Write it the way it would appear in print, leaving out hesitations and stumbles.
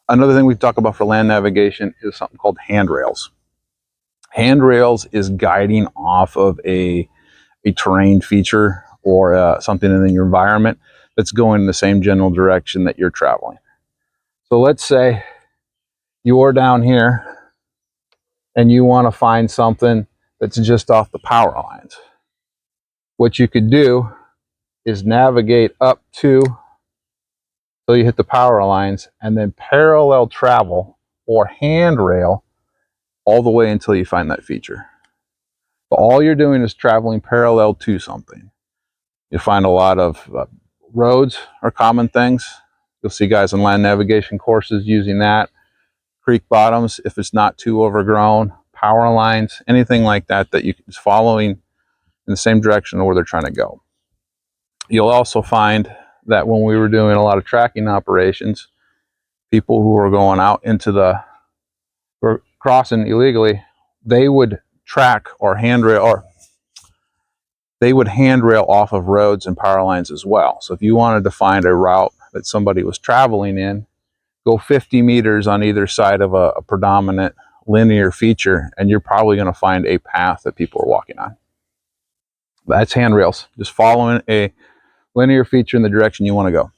Another thing we talk about for land navigation is something called handrails. Handrails is guiding off of a terrain feature or something in your environment that's going in the same general direction that you're traveling. So let's say you're down here and you want to find something that's just off the power lines. What you could do is navigate up to, so you hit the power lines, and then parallel travel or handrail all the way until you find that feature. So all you're doing is traveling parallel to something. You find a lot of roads are common things. You'll see guys in land navigation courses using that. Creek bottoms, if it's not too overgrown, power lines, anything like that that is following in the same direction where they're trying to go. You'll also find that when we were doing a lot of tracking operations, people who were going out into were crossing illegally, they would track or handrail, or they would handrail off of roads and power lines as well. So if you wanted to find a route that somebody was traveling in, go 50 meters on either side of a predominant linear feature, and you're probably going to find a path that people are walking on. That's handrails, just following a linear feature in the direction you want to go.